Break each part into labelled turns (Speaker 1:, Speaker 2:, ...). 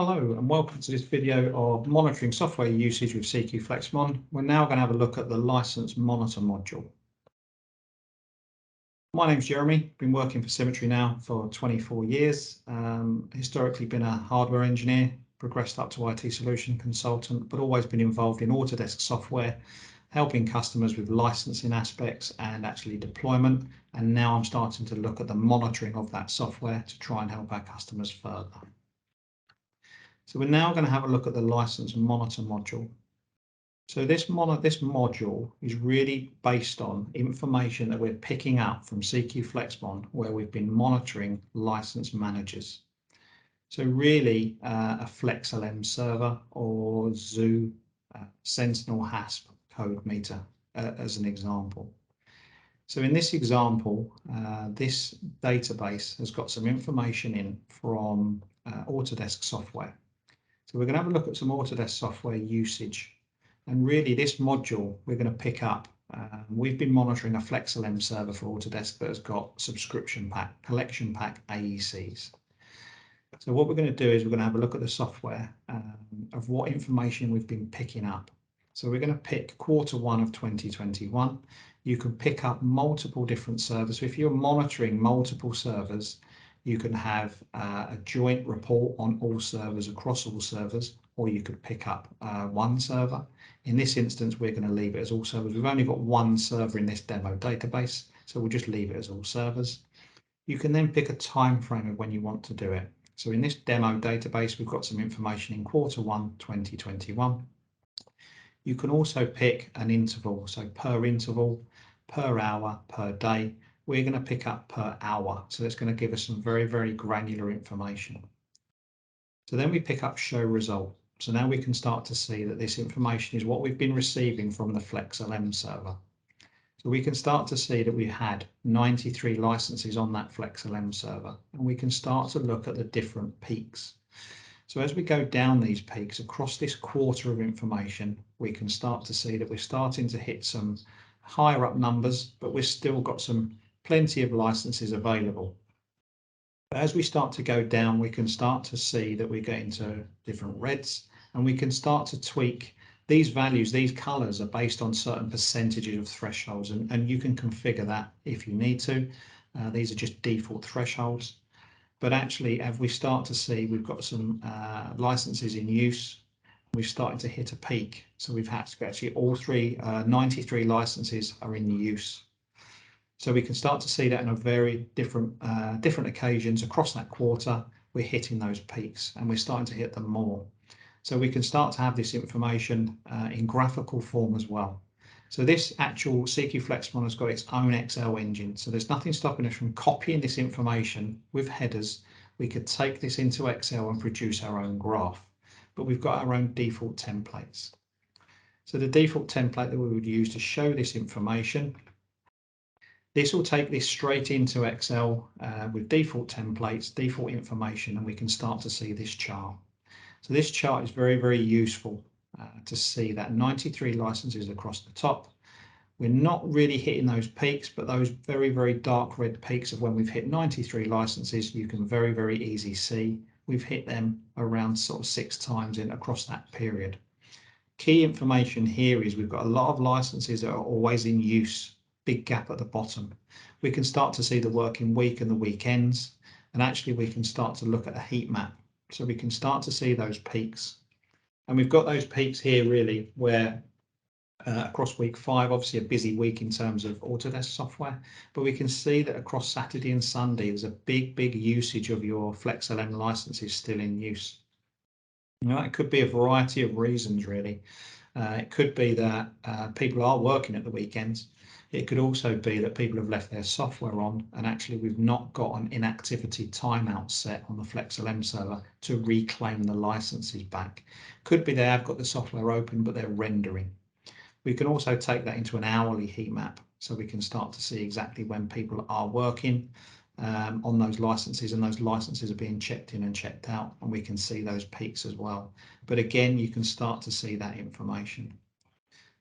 Speaker 1: Hello and welcome to this video of monitoring software usage with CQ FlexMon. We're now going to have a look at the license monitor module. My name's Jeremy, been working for Symmetry now for 24 years. Historically been a hardware engineer, progressed up to IT solution consultant, but always been involved in Autodesk software, helping customers with licensing aspects and actually deployment. And now I'm starting to look at the monitoring of that software to try and help our customers further. So we're now going to have a look at the license monitor module. So this module is really based on information that we're picking up from CQ FlexMon, where we've been monitoring license managers. So really a FlexLM server or Zoo Sentinel HASP code meter as an example. So in this example, this database has got some information in from Autodesk software. So we're going to have a look at some Autodesk software usage. And really this module we're going to pick up. We've been monitoring a FlexLM server for Autodesk that has got subscription pack, collection pack AECs. So what we're going to do is we're going to have a look at the software of what information we've been picking up. So we're going to pick Q1 of 2021. You can pick up multiple different servers. So if you're monitoring multiple servers, you can have a joint report on all servers across all servers, or you could pick up one server. In this instance, we're going to leave it as all servers. We've only got one server in this demo database, so we'll just leave it as all servers. You can then pick a time frame of when you want to do it. So in this demo database, we've got some information in Q1 2021. You can also pick an interval, so per interval, per hour, per day. We're going to pick up per hour, so that's going to give us some very, very granular information. So then we pick up show result. So now we can start to see that this information is what we've been receiving from the FlexLM server. So we can start to see that we had 93 licenses on that FlexLM server, and we can start to look at the different peaks. So as we go down these peaks across this quarter of information, we can start to see that we're starting to hit some higher up numbers, but we've still got plenty of licenses available. But as we start to go down, we can start to see that we're getting to different reds, and we can start to tweak these values. These colors are based on certain percentages of thresholds, and you can configure that if you need to. These are just default thresholds. But actually, as we start to see, we've got some licenses in use. We've started to hit a peak. So we've had to actually all 93 licenses are in use. So we can start to see that on a very different occasions across that quarter, we're hitting those peaks and we're starting to hit them more. So we can start to have this information in graphical form as well. So this actual CQ FlexMon has got its own Excel engine. So there's nothing stopping us from copying this information with headers. We could take this into Excel and produce our own graph, but we've got our own default templates. So the default template that we would use to show this information, this will take this straight into Excel with default templates, default information, and we can start to see this chart. So this chart is very, very useful to see that 93 licenses across the top. We're not really hitting those peaks, but those very, very dark red peaks of when we've hit 93 licenses, you can very, very easily see we've hit them around sort of 6 times in across that period. Key information here is we've got a lot of licenses that are always in use. Big gap at the bottom. We can start to see the working week and the weekends, and actually we can start to look at a heat map. So we can start to see those peaks. And we've got those peaks here really where across week 5, obviously a busy week in terms of Autodesk software, but we can see that across Saturday and Sunday, there's a big usage of your FlexLM licenses still in use. Now, it could be a variety of reasons really. It could be that people are working at the weekends. It could also be that people have left their software on and actually we've not got an inactivity timeout set on the FlexLM server to reclaim the licenses back. Could be they have got the software open but they're rendering. We can also take that into an hourly heat map so we can start to see exactly when people are working on those licenses, and those licenses are being checked in and checked out, and we can see those peaks as well. But again, you can start to see that information.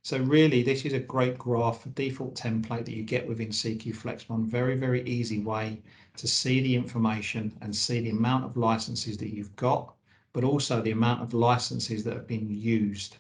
Speaker 1: So really, this is a great graph, default template that you get within CQ FlexMon. Very, very easy way to see the information and see the amount of licenses that you've got but also the amount of licenses that have been used.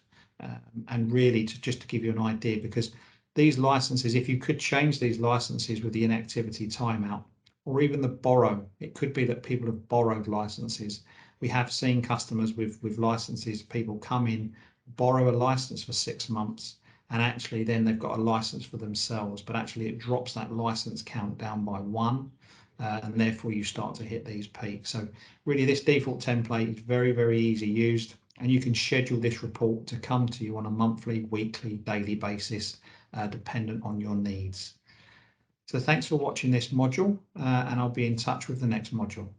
Speaker 1: And really just to give you an idea, because these licenses, if you could change these licenses with the inactivity timeout, or even the borrow, it could be that people have borrowed licenses. We have seen customers with licenses, people come in, borrow a license for 6 months, and actually then they've got a license for themselves, but actually it drops that license count down by 1, and therefore you start to hit these peaks. So really this default template is very, very easy used, and you can schedule this report to come to you on a monthly, weekly, daily basis, dependent on your needs. So thanks for watching this module, and I'll be in touch with the next module.